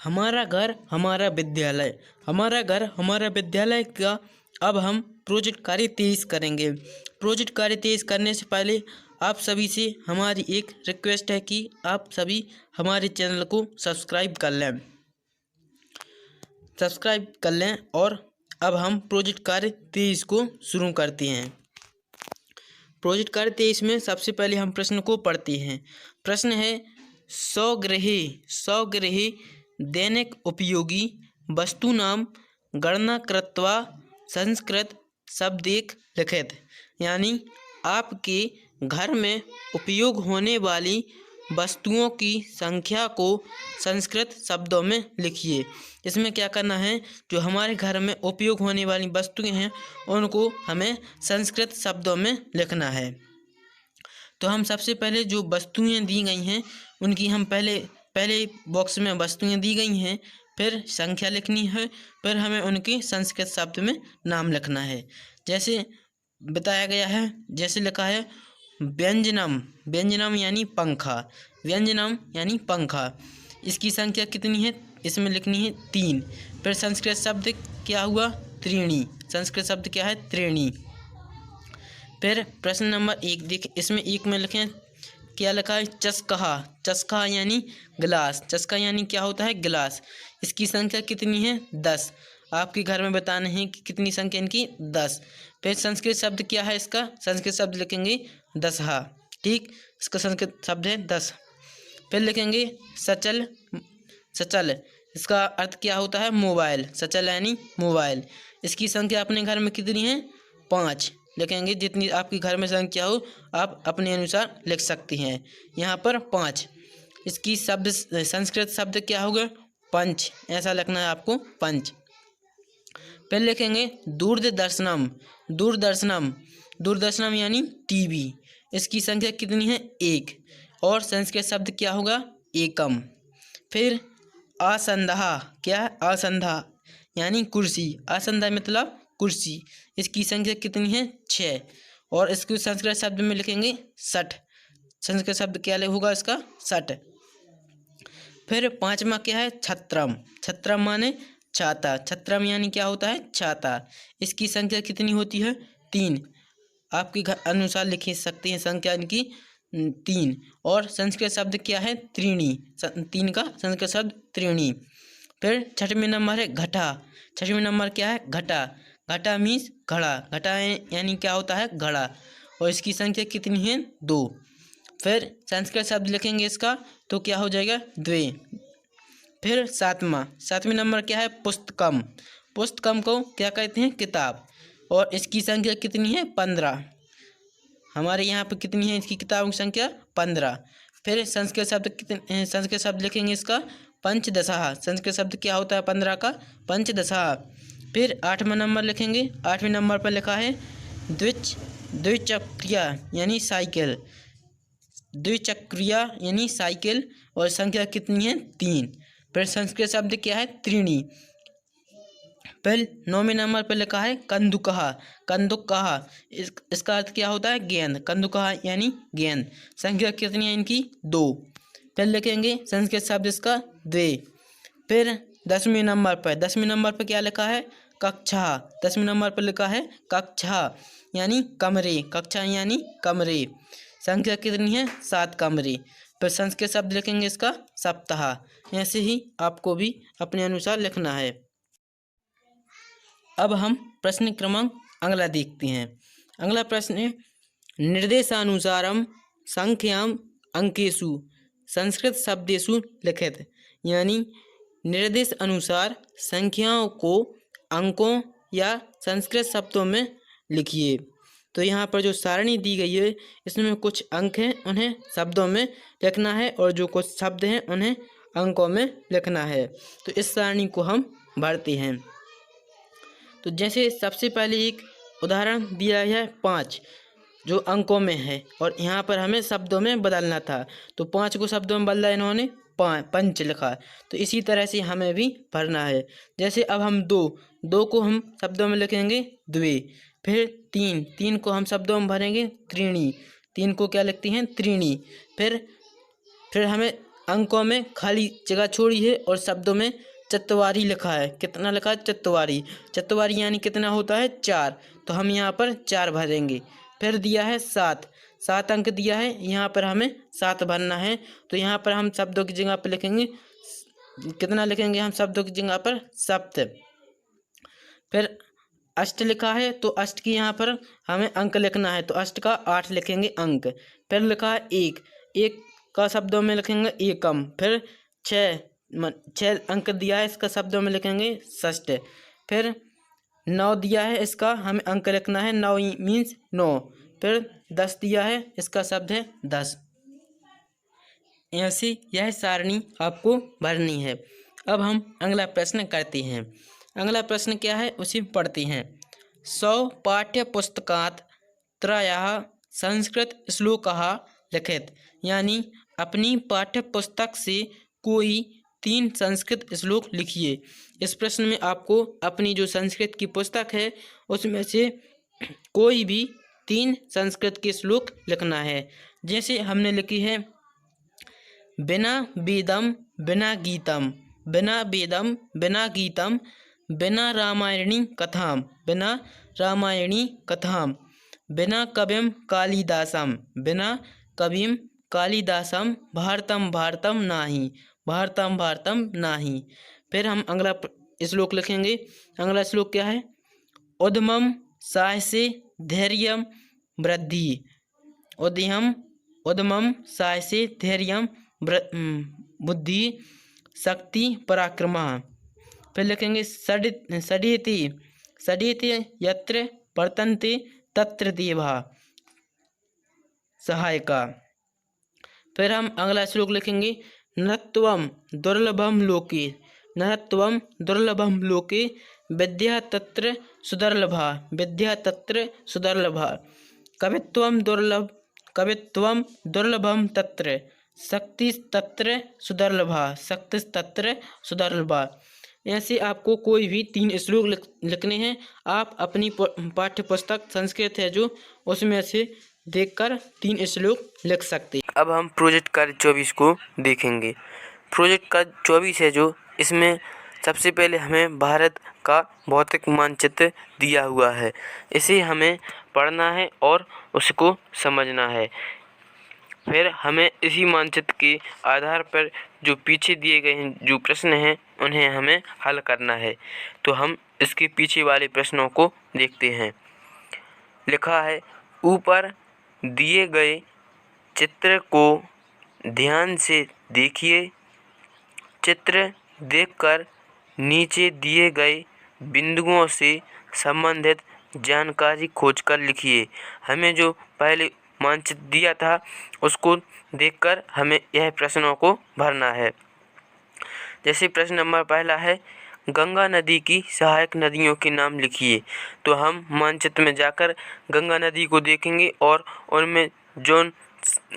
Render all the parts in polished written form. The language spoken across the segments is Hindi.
हमारा घर हमारा विद्यालय। हमारा घर हमारा विद्यालय का अब हम प्रोजेक्ट कार्य 23 करेंगे। प्रोजेक्ट कार्य 23 करने से पहले आप सभी से हमारी एक रिक्वेस्ट है कि आप सभी हमारे चैनल को सब्सक्राइब कर लें और अब हम प्रोजेक्ट कार्य 23 को शुरू करते हैं। प्रोजेक्ट कार्य 23 में सबसे पहले हम प्रश्न को पढ़ते हैं। प्रश्न है स्वगृही दैनिक उपयोगी वस्तु नाम गणना कृत्वा संस्कृत शब्देक लिखित। यानी आपके घर में उपयोग होने वाली वस्तुओं की संख्या को संस्कृत शब्दों में लिखिए। इसमें क्या करना है, जो हमारे घर में उपयोग होने वाली वस्तुएं हैं उनको हमें संस्कृत शब्दों में लिखना है। तो हम सबसे पहले जो वस्तुएं दी गई हैं उनकी हम पहले बॉक्स में वस्तुएं दी गई हैं, फिर संख्या लिखनी है, फिर हमें उनके संस्कृत शब्द में नाम लिखना है। जैसे बताया गया है, जैसे लिखा है व्यंजनम यानी पंखा, व्यंजनम यानी पंखा। इसकी संख्या कितनी है, इसमें लिखनी है 3। फिर संस्कृत शब्द क्या हुआ, त्रीणी। संस्कृत शब्द क्या है, त्रीणी। फिर प्रश्न नंबर 1 देखिए, इसमें 1 में लिखें क्या लिखा है, चस्का। चस्का यानी गिलास। चस्का यानी क्या होता है, गिलास। इसकी संख्या कितनी है, 10। आपके घर में बताना है कि कितनी संख्या इनकी, 10। फिर संस्कृत शब्द क्या है, इसका संस्कृत शब्द लिखेंगे दसहा। ठीक, इसका संस्कृत शब्द है 10। फिर लिखेंगे सचल। सचल इसका अर्थ क्या होता है, मोबाइल। सचल यानी मोबाइल। इसकी संख्या अपने घर में कितनी है, 5 लिखेंगे। जितनी आपकी घर में संख्या हो आप अपने अनुसार लिख सकते हैं। यहाँ पर 5। इसकी शब्द संस्कृत शब्द क्या होगा, पंच। ऐसा लिखना है आपको, पंच। फिर लिखेंगे दूरदर्शनम। दूरदर्शनम दूरदर्शनम यानी टीवी। इसकी संख्या कितनी है, 1। और संस्कृत शब्द क्या होगा, एकम। फिर आसंधा। क्या है, आसंधा यानी कुर्सी। आसंधा मतलब कुर्सी। इसकी संख्या कितनी है, 6। और इसको संस्कृत शब्द में लिखेंगे 60। संस्कृत शब्द क्या होगा इसका, 60। फिर 5वां क्या है, छत्रम। छत्रम माने छाता। छत्रम यानी क्या होता है, छाता। इसकी संख्या कितनी होती है, 3। आपके घर अनुसार लिख सकते हैं संख्या इनकी 3। और संस्कृत शब्द क्या है, त्रीणी। 3 का संस्कृत शब्द त्रीणी। फिर 6वें नंबर है घटा। 6वें नंबर क्या है, घटा। घटा मीन्स घड़ा। घटा यानी क्या होता है, घड़ा। और इसकी संख्या कितनी है, 2। फिर संस्कृत शब्द लिखेंगे इसका तो क्या हो जाएगा, द्वे। फिर 7वें नंबर क्या है, पुस्तकम। पुस्तकम को क्या कहते हैं, किताब। और इसकी संख्या कितनी है, 15। हमारे यहाँ पर कितनी है इसकी किताबों की संख्या, 15। फिर संस्कृत शब्द लिखेंगे इसका पंचदशा। संस्कृत शब्द क्या होता है 15 का, पंचदशा। फिर 8वां नंबर लिखेंगे। 8वें नंबर पर लिखा है द्विचक्रिया यानी साइकिल। द्विचक्रिया यानी साइकिल। और संख्या कितनी है, 3। फिर संस्कृत शब्द क्या है, त्रीणी। फिर 9वें नंबर पर लिखा है कंदुकहा। कंदुकहा इसका अर्थ क्या होता है, गेंद। कंदुकहा यानी गेंद। संख्या कितनी है इनकी, 2। फिर लिखेंगे संस्कृत शब्द इसका द्वे। फिर 10वें नंबर पर क्या लिखा है, कक्षा। 10वें नंबर पर लिखा है कक्षा यानी कमरे। कक्षा यानी कमरे। संख्या कितनी है, 7 कमरे। फिर संस्कृत शब्द लिखेंगे इसका सप्ताह। ऐसे ही आपको भी अपने अनुसार लिखना है। अब हम प्रश्न क्रमांक अगला देखते हैं। अगला प्रश्न है निर्देशानुसारम संख्याम अंकेषु संस्कृत शब्देषु लिखित। यानी निर्देश अनुसार संख्याओं को अंकों या संस्कृत शब्दों में लिखिए। तो यहाँ पर जो सारणी दी गई है इसमें कुछ अंक हैं उन्हें शब्दों में लिखना है और जो कुछ शब्द हैं उन्हें अंकों में लिखना है। तो इस सारणी को हम भरते हैं। तो जैसे सबसे पहले एक उदाहरण दिया है 5 जो अंकों में है और यहाँ पर हमें शब्दों में बदलना था। तो 5 को शब्दों में बदला इन्होंने, पंच लिखा। तो इसी तरह से हमें भी भरना है। जैसे अब हम 2 को हम शब्दों में लिखेंगे द्वे। फिर 3 को हम शब्दों में भरेंगे त्रीणी। 3 को क्या लिखती हैं, त्रीणी। फिर हमें अंकों में खाली जगह छोड़ी है और शब्दों में चतवारी लिखा है। कितना लिखा है? चतवारी। चतवारी यानी कितना होता है? 4। तो हम यहाँ पर 4 भरेंगे। फिर दिया है 7, 7 अंक दिया है, यहाँ पर हमें 7 भरना है। तो यहाँ पर हम शब्दों की जगह पर लिखेंगे, कितना लिखेंगे हम शब्दों की जगह पर? सप्त। फिर अष्ट लिखा है, तो अष्ट की यहाँ पर हमें अंक लिखना है, तो अष्ट का 8 लिखेंगे अंक। फिर लिखा है 1, 1 का शब्दों में लिखेंगे एकम। फिर 6 अंक दिया है, इसका शब्दों में लिखेंगे षष्ठ। फिर 9 दिया है, इसका हमें अंक लिखना है, 9 मीन्स 9। फिर 10 दिया है, इसका शब्द है 10। ऐसी यह सारणी आपको भरनी है। अब हम अगला प्रश्न करते हैं। अगला प्रश्न क्या है उसे पढ़ते हैं। 100 पाठ्य पुस्तकात् त्रयः संस्कृत श्लोकः लिखित, यानी अपनी पाठ्य पुस्तक से कोई 3 संस्कृत श्लोक लिखिए। इस प्रश्न में आपको अपनी जो संस्कृत की पुस्तक है उसमें से कोई भी 3 संस्कृत के श्लोक लिखना है। जैसे हमने लिखी है, बिना वेदम बिना गीतम, बिना वेदम बिना गीतम, बिना रामायणी कथाम, बिना रामायणी कथाम, बिना कविम कालिदासम, बिना कविम कालिदासम, भारतम भारतम नाही, भारतम भारतम नाही। फिर हम अगला श्लोक लिखेंगे। अगला श्लोक क्या है? उद्यमम साहसे धैर्यम वृद्धि, उद्यमम साहसे धैर्यम बुद्धि शक्ति पराक्रमः। फिर लिखेंगे सडीति सडीति यत्र वर्तन्ते तत्र देवा सहायका। फिर हम अगला श्लोक लिखेंगे, नरत्वम दुर्लभम लोके, नरत्वम दुर्लभम लोके, विद्या तत्र सुदुर्लभा, विद्या तत्र सुदुर्लभा, कवित्वम दुर्लभम तत्र, शक्ति तत्र सुदुर्लभा, शक्ति तत्र सुदुर्लभा। ऐसे आपको कोई भी 3 श्लोक लिखने हैं। आप अपनी पाठ्य पुस्तक संस्कृत है जो, उसमें से देखकर 3 श्लोक लिख सकते। अब हम प्रोजेक्ट कार्य 24 को देखेंगे। प्रोजेक्ट कार्य 24 है जो, इसमें सबसे पहले हमें भारत का भौतिक मानचित्र दिया हुआ है। इसे हमें पढ़ना है और उसको समझना है। फिर हमें इसी मानचित्र के आधार पर जो पीछे दिए गए हैं जो प्रश्न हैं उन्हें हमें हल करना है। तो हम इसके पीछे वाले प्रश्नों को देखते हैं। लिखा है, ऊपर दिए गए चित्र को ध्यान से देखिए। चित्र देखकर नीचे दिए गए बिंदुओं से संबंधित जानकारी खोजकर लिखिए। हमें जो पहले मानचित्र दिया था उसको देखकर हमें यह प्रश्नों को भरना है। जैसे प्रश्न नंबर पहला है, गंगा नदी की सहायक नदियों के नाम लिखिए। तो हम मानचित्र में जाकर गंगा नदी को देखेंगे और उनमें जो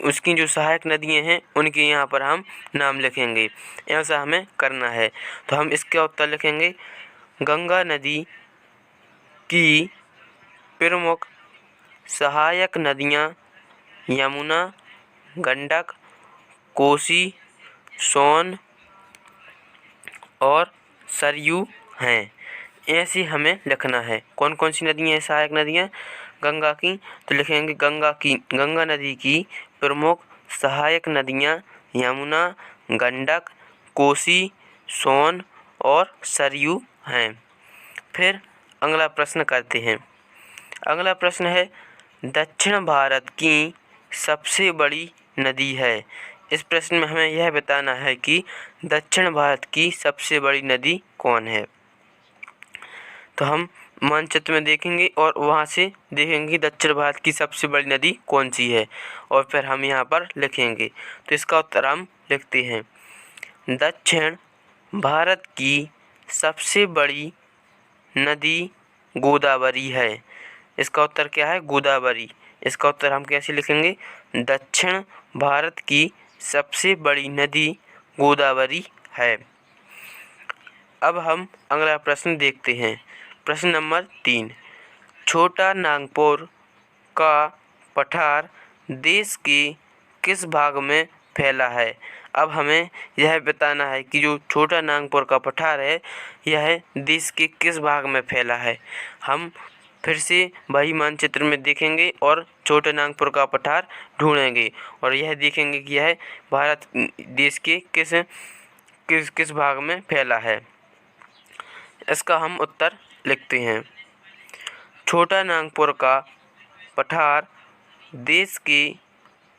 उसकी जो सहायक नदियां हैं उनके यहाँ पर हम नाम लिखेंगे। ऐसा हमें करना है। तो हम इसका उत्तर लिखेंगे, गंगा नदी की प्रमुख सहायक नदियाँ यमुना, गंडक, कोसी, सोन और सरयू हैं। ऐसे हमें लिखना है। कौन कौन सी नदियाँ हैं सहायक नदियाँ? गंगा की, तो लिखेंगे गंगा नदी की प्रमुख सहायक नदियाँ यमुना, गंडक, कोसी, सोन और सरयू हैं। फिर अगला प्रश्न करते हैं। अगला प्रश्न है, दक्षिण भारत की सबसे बड़ी नदी है। इस प्रश्न में हमें यह बताना है कि दक्षिण भारत की सबसे बड़ी नदी कौन है। तो हम मानचित्र में देखेंगे और वहाँ से देखेंगे दक्षिण भारत की सबसे बड़ी नदी कौन सी है और फिर हम यहाँ पर लिखेंगे। तो इसका उत्तर हम लिखते हैं, दक्षिण भारत की सबसे बड़ी नदी गोदावरी है। इसका उत्तर क्या है? गोदावरी। इसका उत्तर हम कैसे लिखेंगे? दक्षिण भारत की सबसे बड़ी नदी गोदावरी है। अब हम अगला प्रश्न देखते हैं। प्रश्न नंबर 3, छोटा नागपुर का पठार देश के किस भाग में फैला है? अब हमें यह बताना है कि जो छोटा नागपुर का पठार है यह देश के किस भाग में फैला है। हम फिर से वही मानचित्र में देखेंगे और छोटे नागपुर का पठार ढूंढेंगे और यह देखेंगे कि यह भारत देश के किस भाग में फैला है। इसका हम उत्तर लिखते हैं। छोटा नागपुर का पठार देश के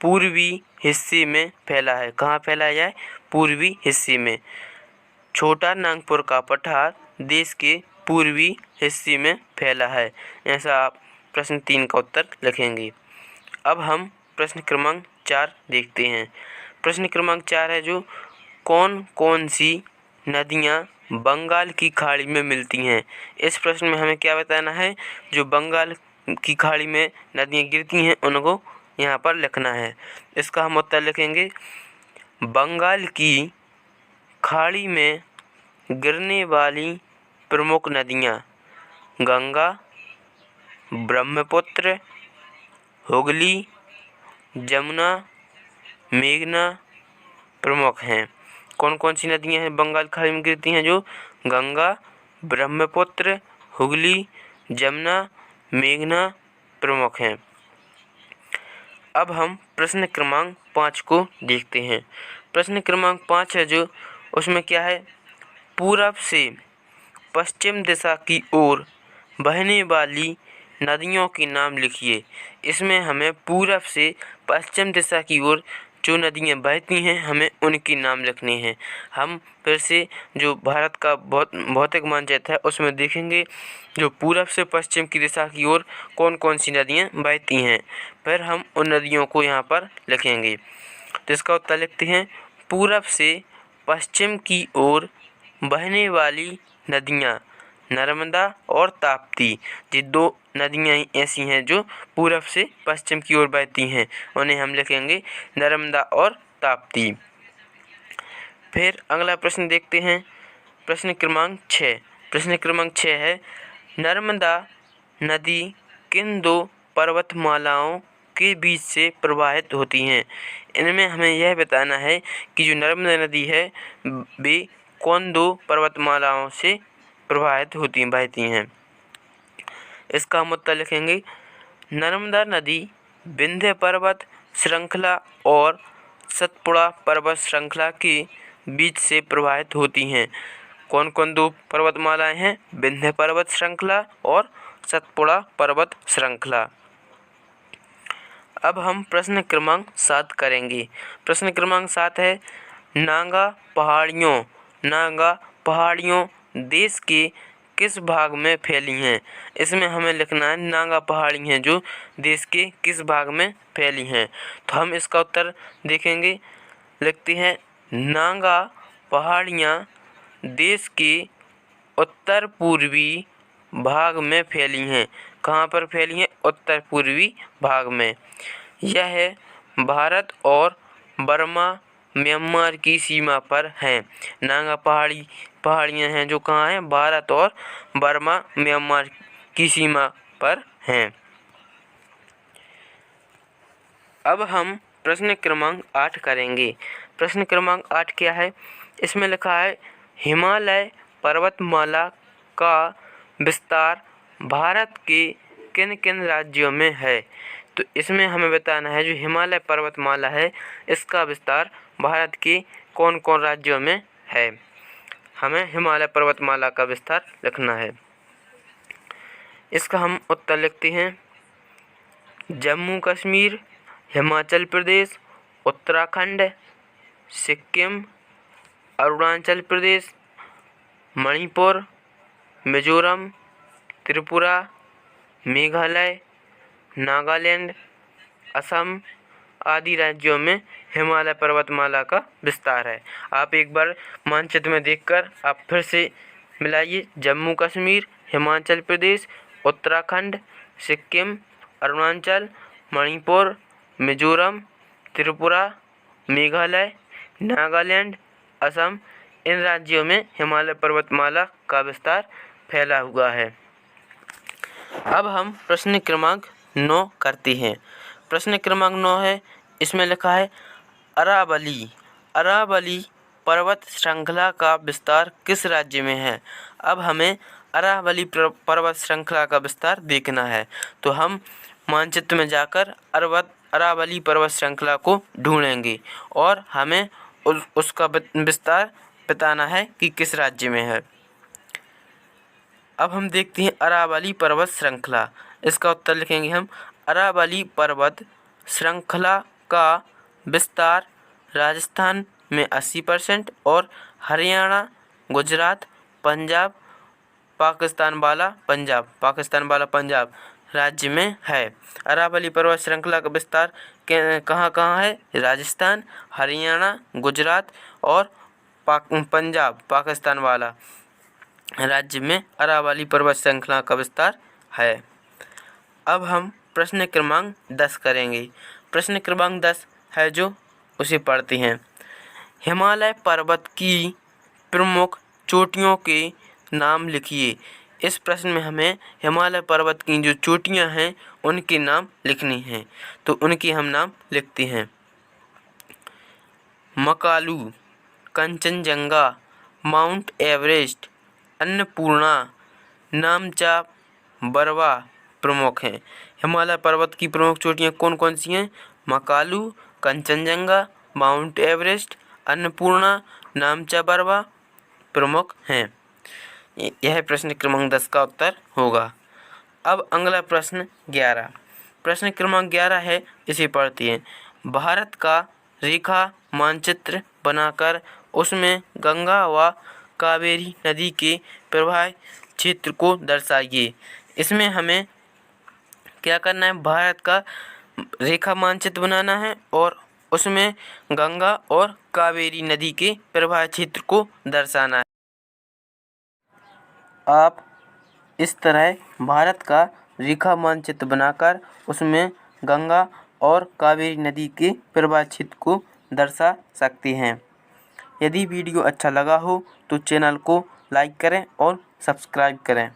पूर्वी हिस्से में फैला है। कहाँ फैला है? पूर्वी हिस्से में। छोटा नागपुर का पठार देश के पूर्वी हिस्से में फैला है। ऐसा आप प्रश्न 3 का उत्तर लिखेंगे। अब हम प्रश्न क्रमांक 4 देखते हैं। प्रश्न क्रमांक 4 है जो कौन कौन सी नदियाँ बंगाल की खाड़ी में मिलती हैं। इस प्रश्न में हमें क्या बताना है? जो बंगाल की खाड़ी में नदियाँ गिरती हैं उनको यहाँ पर लिखना है। इसका हम उत्तर लिखेंगे। बंगाल की खाड़ी में गिरने वाली प्रमुख नदियाँ गंगा, ब्रह्मपुत्र, हुगली, जमुना, मेघना प्रमुख हैं। कौन कौन सी नदियाँ हैं बंगाल खाड़ी में गिरती हैं? जो गंगा, ब्रह्मपुत्र, हुगली, जमुना, मेघना प्रमुख हैं। अब हम प्रश्न क्रमांक 5 को देखते हैं। प्रश्न क्रमांक 5 है जो उसमें क्या है? पूरब से पश्चिम दिशा की ओर बहने वाली नदियों के नाम लिखिए। इसमें हमें पूरब से पश्चिम दिशा की ओर जो नदियाँ बहती हैं हमें उनके नाम लिखने हैं। हम फिर से जो भारत का भौतिक मानचित्र है उसमें देखेंगे जो पूरब से पश्चिम की दिशा की ओर कौन कौन सी नदियाँ बहती हैं, फिर हम उन नदियों को यहाँ पर लिखेंगे। तो इसका उत्तर लिखते हैं। पूरब से पश्चिम की ओर बहने वाली नदियाँ नर्मदा और ताप्ती। ये 2 नदियाँ ऐसी हैं जो पूरब से पश्चिम की ओर बहती हैं, उन्हें हम लिखेंगे नर्मदा और ताप्ती। फिर अगला प्रश्न देखते हैं। प्रश्न क्रमांक 6। प्रश्न क्रमांक 6 है नर्मदा नदी किन 2 पर्वतमालाओं के बीच से प्रवाहित होती हैं। इनमें हमें यह बताना है कि जो नर्मदा नदी है वे कौन 2 पर्वतमालाओं से प्रवाहित बहती हैं। इसका हम उत्तर लिखेंगे। नर्मदा नदी विंध्य पर्वत श्रृंखला और सतपुड़ा पर्वत श्रृंखला के बीच से प्रवाहित होती हैं। कौन कौन 2 पर्वतमालाएं हैं? विंध्य पर्वत श्रृंखला और सतपुड़ा पर्वत श्रृंखला। अब हम प्रश्न क्रमांक 7 करेंगे। प्रश्न क्रमांक 7 है नागा पहाड़ियों देश के किस भाग में फैली हैं। इसमें हमें लिखना है नागा पहाड़ी हैं जो देश के किस भाग में फैली हैं। तो हम इसका उत्तर देखेंगे। लिखते हैं नागा पहाड़ियाँ देश के उत्तर पूर्वी भाग में फैली हैं। कहाँ पर फैली हैं? उत्तर पूर्वी भाग में। यह भारत और बर्मा म्यांमार की सीमा पर हैं। नागा पहाड़ियाँ हैं जो कहाँ हैं? भारत और बर्मा म्यांमार की सीमा पर हैं। अब हम प्रश्न क्रमांक 8 करेंगे। प्रश्न क्रमांक 8 क्या है? इसमें लिखा है हिमालय पर्वतमाला का विस्तार भारत के किन किन राज्यों में है। तो इसमें हमें बताना है जो हिमालय पर्वतमाला है इसका विस्तार भारत के कौन कौन राज्यों में है। हमें हिमालय पर्वतमाला का विस्तार लिखना है। इसका हम उत्तर लिखते हैं। जम्मू कश्मीर, हिमाचल प्रदेश, उत्तराखंड, सिक्किम, अरुणाचल प्रदेश, मणिपुर, मिजोरम, त्रिपुरा, मेघालय, नागालैंड, असम आदि राज्यों में हिमालय पर्वतमाला का विस्तार है। आप एक बार मानचित्र में देखकर आप फिर से मिलाइए। जम्मू कश्मीर, हिमाचल प्रदेश, उत्तराखंड, सिक्किम, अरुणाचल, मणिपुर, मिजोरम, त्रिपुरा, मेघालय, नागालैंड, असम इन राज्यों में हिमालय पर्वतमाला का विस्तार फैला हुआ है। अब हम प्रश्न क्रमांक 9 करते हैं। प्रश्न क्रमांक 9 है इसमें लिखा है अरावली अरावली पर्वत श्रृंखला का विस्तार किस राज्य में है? अब हमें अरावली पर्वत श्रृंखला का विस्तार देखना है, तो हम मानचित्र में जाकर अरावली पर्वत श्रृंखला को ढूंढेंगे और हमें उसका विस्तार बताना है कि किस राज्य में है। अब हम देखते हैं अरावली पर्वत श्रृंखला। इसका उत्तर लिखेंगे हम। अरावली पर्वत श्रृंखला का विस्तार राजस्थान में 80% और हरियाणा, गुजरात, पाकिस्तान वाला पंजाब राज्य में है। अरावली पर्वत श्रृंखला का विस्तार कहाँ कहाँ है? राजस्थान, हरियाणा, गुजरात और पाकिस्तान वाला राज्य में अरावली पर्वत श्रृंखला का विस्तार है। अब हम प्रश्न क्रमांक 10 करेंगे। प्रश्न क्रमांक 10 है जो उसे पढ़ते हैं। हिमालय पर्वत की प्रमुख चोटियों के नाम लिखिए। इस प्रश्न में हमें हिमालय पर्वत की जो चोटियां हैं उनके नाम लिखनी हैं, तो उनके हम नाम लिखते हैं। मकालू, कंचनजंगा, माउंट एवरेस्ट, अन्नपूर्णा, नामचा बरवा प्रमुख हैं। हिमालय पर्वत की प्रमुख चोटियां कौन कौन सी हैं? मकालू, कंचनजंगा, माउंट एवरेस्ट, अन्नपूर्णा, नामचा बरवा प्रमुख हैं। यह प्रश्न क्रमांक 10 का उत्तर होगा। अब अगला प्रश्न 11। प्रश्न क्रमांक 11 है, इसे पढ़ते हैं। भारत का रेखा मानचित्र बनाकर उसमें गंगा व कावेरी नदी के प्रवाह क्षेत्र को दर्शाइए। इसमें हमें क्या करना है? भारत का रेखा मानचित्र बनाना है और उसमें गंगा और कावेरी नदी के प्रवाह क्षेत्र को दर्शाना है। आप इस तरह भारत का रेखा मानचित्र बनाकर उसमें गंगा और कावेरी नदी के प्रवाह क्षेत्र को दर्शा सकते हैं। यदि वीडियो अच्छा लगा हो तो चैनल को लाइक करें और सब्सक्राइब करें।